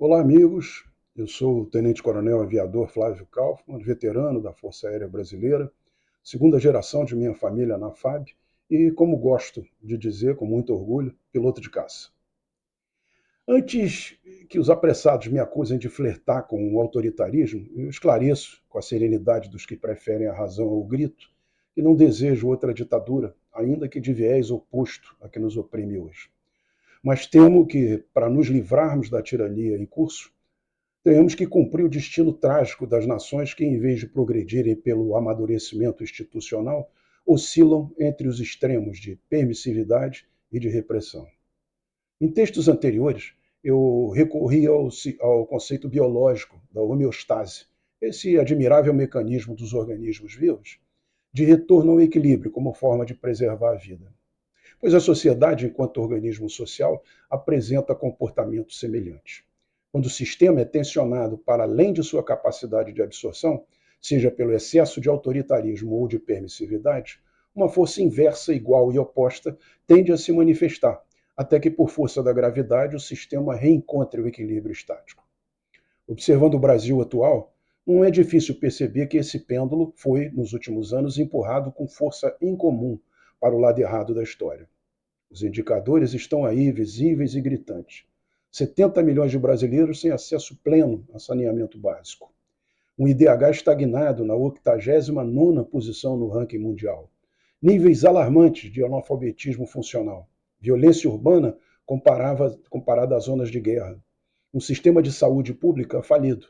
Olá, amigos. Eu sou o Tenente-Coronel Aviador Flávio Kaufmann, veterano da Força Aérea Brasileira, segunda geração de minha família na FAB e, como gosto de dizer com muito orgulho, piloto de caça. Antes que os apressados me acusem de flertar com o autoritarismo, eu esclareço, com a serenidade dos que preferem a razão ao grito, que não desejo outra ditadura, ainda que de viés oposto à que nos oprime hoje. Mas temo que, para nos livrarmos da tirania em curso, tenhamos que cumprir o destino trágico das nações que, em vez de progredirem pelo amadurecimento institucional, oscilam entre os extremos de permissividade e de repressão. Em textos anteriores, eu recorri ao conceito biológico da homeostase, esse admirável mecanismo dos organismos vivos de retorno ao equilíbrio como forma de preservar a vida. Pois a sociedade, enquanto organismo social, apresenta comportamentos semelhantes. Quando o sistema é tensionado para além de sua capacidade de absorção, seja pelo excesso de autoritarismo ou de permissividade, uma força inversa, igual e oposta tende a se manifestar, até que, por força da gravidade, o sistema reencontre o equilíbrio estático. Observando o Brasil atual, não é difícil perceber que esse pêndulo foi, nos últimos anos, empurrado com força incomum para o lado errado da história. Os indicadores estão aí, visíveis e gritantes. 70 milhões de brasileiros sem acesso pleno a saneamento básico. Um IDH estagnado na 89ª posição no ranking mundial. Níveis alarmantes de analfabetismo funcional. Violência urbana comparada às zonas de guerra. Um sistema de saúde pública falido.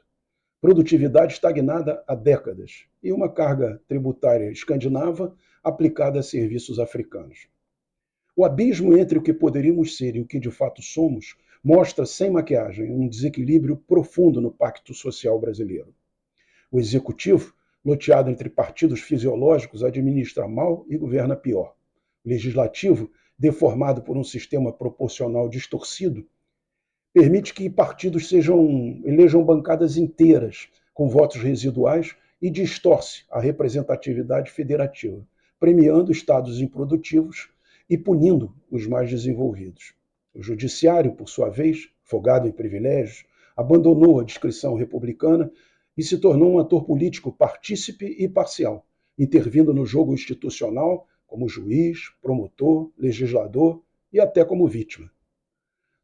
Produtividade estagnada há décadas. E uma carga tributária escandinava aplicada a serviços africanos. O abismo entre o que poderíamos ser e o que de fato somos mostra, sem maquiagem, um desequilíbrio profundo no pacto social brasileiro. O executivo, loteado entre partidos fisiológicos, administra mal e governa pior. O legislativo, deformado por um sistema proporcional distorcido, permite que partidos elejam bancadas inteiras com votos residuais e distorce a representatividade federativa, premiando estados improdutivos e punindo os mais desenvolvidos. O judiciário, por sua vez, folgado em privilégios, abandonou a discrição republicana e se tornou um ator político partícipe e parcial, intervindo no jogo institucional como juiz, promotor, legislador e até como vítima.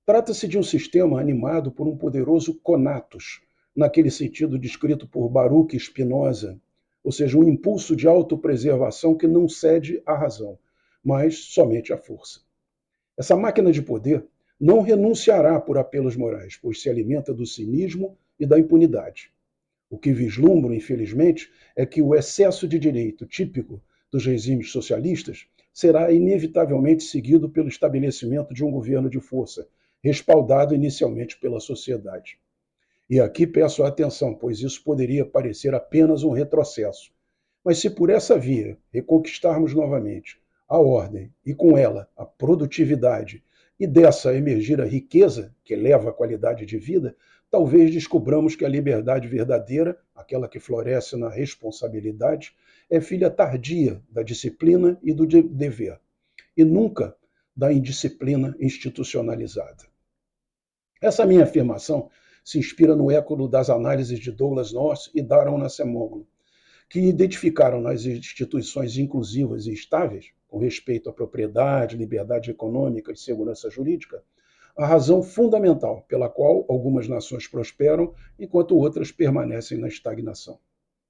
Trata-se de um sistema animado por um poderoso conatos, naquele sentido descrito por Baruch Spinoza, ou seja, um impulso de autopreservação que não cede à razão, mas somente à força. Essa máquina de poder não renunciará por apelos morais, pois se alimenta do cinismo e da impunidade. O que vislumbro, infelizmente, é que o excesso de direito típico dos regimes socialistas será inevitavelmente seguido pelo estabelecimento de um governo de força, respaldado inicialmente pela sociedade. E aqui peço a atenção, pois isso poderia parecer apenas um retrocesso. Mas se por essa via reconquistarmos novamente a ordem e com ela a produtividade e dessa emergir a riqueza que eleva a qualidade de vida, talvez descobramos que a liberdade verdadeira, aquela que floresce na responsabilidade, é filha tardia da disciplina e do dever, e nunca da indisciplina institucionalizada. Essa minha afirmação se inspira no eco das análises de Douglas North e Daron Acemoglu, que identificaram nas instituições inclusivas e estáveis, com respeito à propriedade, liberdade econômica e segurança jurídica, a razão fundamental pela qual algumas nações prosperam enquanto outras permanecem na estagnação.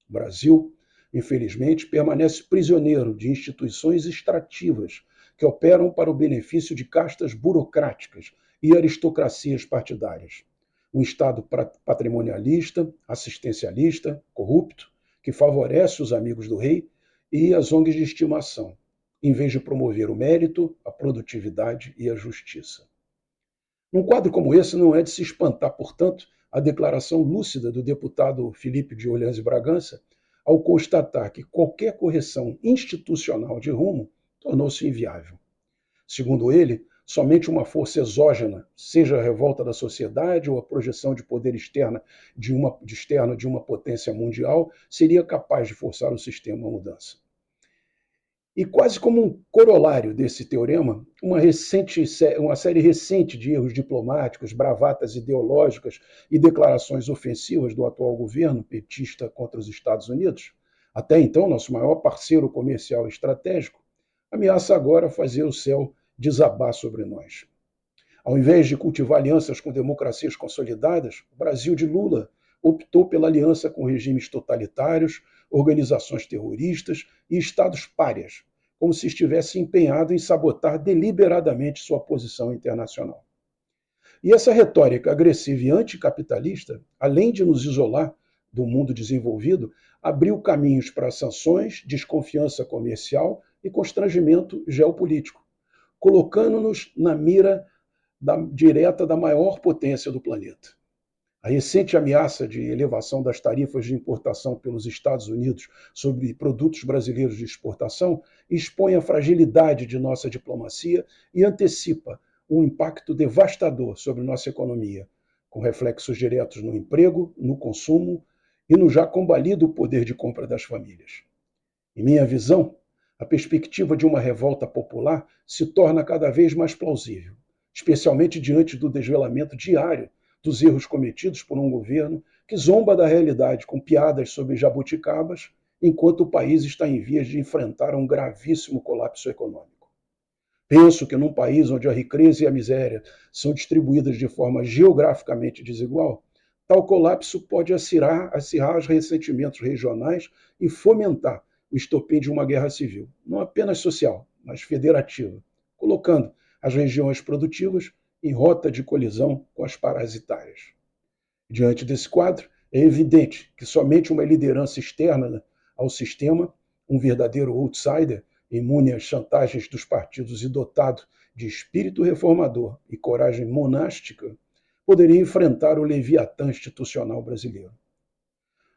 O Brasil, infelizmente, permanece prisioneiro de instituições extrativas que operam para o benefício de castas burocráticas e aristocracias partidárias. Um Estado patrimonialista, assistencialista, corrupto, que favorece os amigos do rei e as ONGs de estimação, em vez de promover o mérito, a produtividade e a justiça. Num quadro como esse, não é de se espantar, portanto, a declaração lúcida do deputado Felipe de Orleans e Bragança ao constatar que qualquer correção institucional de rumo tornou-se inviável. Segundo ele, somente uma força exógena, seja a revolta da sociedade ou a projeção de poder externo de uma potência mundial, seria capaz de forçar o sistema à mudança. E quase como um corolário desse teorema, uma série recente de erros diplomáticos, bravatas ideológicas e declarações ofensivas do atual governo petista contra os Estados Unidos, até então nosso maior parceiro comercial estratégico, ameaça agora fazer o céu desabar sobre nós. Ao invés de cultivar alianças com democracias consolidadas, o Brasil de Lula optou pela aliança com regimes totalitários, organizações terroristas e estados párias, como se estivesse empenhado em sabotar deliberadamente sua posição internacional. E essa retórica agressiva e anticapitalista, além de nos isolar do mundo desenvolvido, abriu caminhos para sanções, desconfiança comercial e constrangimento geopolítico, colocando-nos na mira direta da maior potência do planeta. A recente ameaça de elevação das tarifas de importação pelos Estados Unidos sobre produtos brasileiros de exportação expõe a fragilidade de nossa diplomacia e antecipa um impacto devastador sobre nossa economia, com reflexos diretos no emprego, no consumo e no já combalido poder de compra das famílias. Em minha visão, a perspectiva de uma revolta popular se torna cada vez mais plausível, especialmente diante do desvelamento diário dos erros cometidos por um governo que zomba da realidade com piadas sobre jabuticabas, enquanto o país está em vias de enfrentar um gravíssimo colapso econômico. Penso que num país onde a riqueza e a miséria são distribuídas de forma geograficamente desigual, tal colapso pode acirrar os ressentimentos regionais e fomentar o estopim de uma guerra civil, não apenas social, mas federativa, colocando as regiões produtivas em rota de colisão com as parasitárias. Diante desse quadro, é evidente que somente uma liderança externa ao sistema, um verdadeiro outsider, imune às chantagens dos partidos e dotado de espírito reformador e coragem monástica, poderia enfrentar o leviatã institucional brasileiro.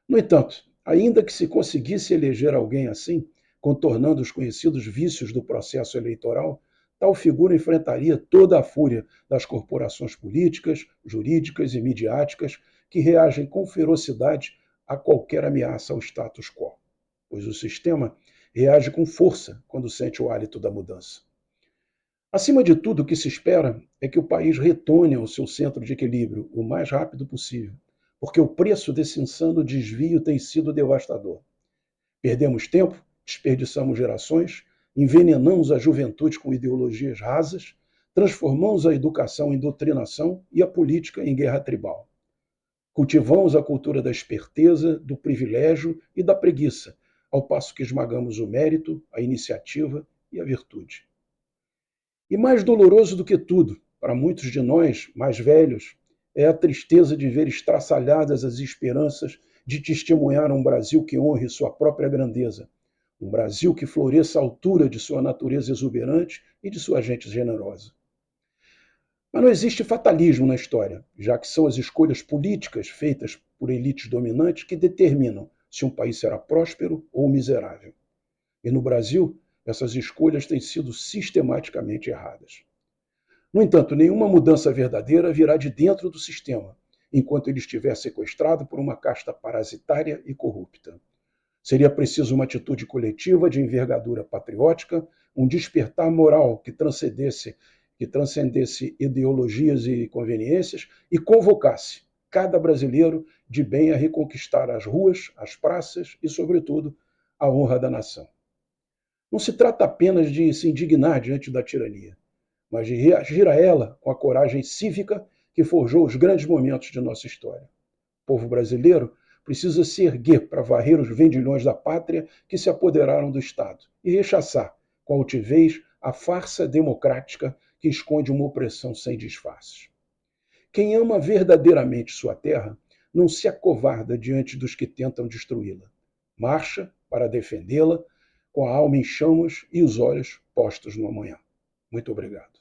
No entanto, ainda que se conseguisse eleger alguém assim, contornando os conhecidos vícios do processo eleitoral, tal figura enfrentaria toda a fúria das corporações políticas, jurídicas e midiáticas que reagem com ferocidade a qualquer ameaça ao status quo, pois o sistema reage com força quando sente o hálito da mudança. Acima de tudo, o que se espera é que o país retorne ao seu centro de equilíbrio o mais rápido possível, porque o preço desse insano desvio tem sido devastador. Perdemos tempo, desperdiçamos gerações, envenenamos a juventude com ideologias rasas, transformamos a educação em doutrinação e a política em guerra tribal. Cultivamos a cultura da esperteza, do privilégio e da preguiça, ao passo que esmagamos o mérito, a iniciativa e a virtude. E mais doloroso do que tudo, para muitos de nós, mais velhos, é a tristeza de ver estraçalhadas as esperanças de testemunhar um Brasil que honre sua própria grandeza, um Brasil que floresça à altura de sua natureza exuberante e de sua gente generosa. Mas não existe fatalismo na história, já que são as escolhas políticas feitas por elites dominantes que determinam se um país será próspero ou miserável. E no Brasil, essas escolhas têm sido sistematicamente erradas. No entanto, nenhuma mudança verdadeira virá de dentro do sistema, enquanto ele estiver sequestrado por uma casta parasitária e corrupta. Seria preciso uma atitude coletiva de envergadura patriótica, um despertar moral que transcendesse ideologias e conveniências e convocasse cada brasileiro de bem a reconquistar as ruas, as praças e, sobretudo, a honra da nação. Não se trata apenas de se indignar diante da tirania, mas de reagir a ela com a coragem cívica que forjou os grandes momentos de nossa história. O povo brasileiro precisa se erguer para varrer os vendilhões da pátria que se apoderaram do Estado e rechaçar, com altivez, a farsa democrática que esconde uma opressão sem disfarces. Quem ama verdadeiramente sua terra não se acovarda diante dos que tentam destruí-la. Marcha para defendê-la com a alma em chamas e os olhos postos no amanhã. Muito obrigado.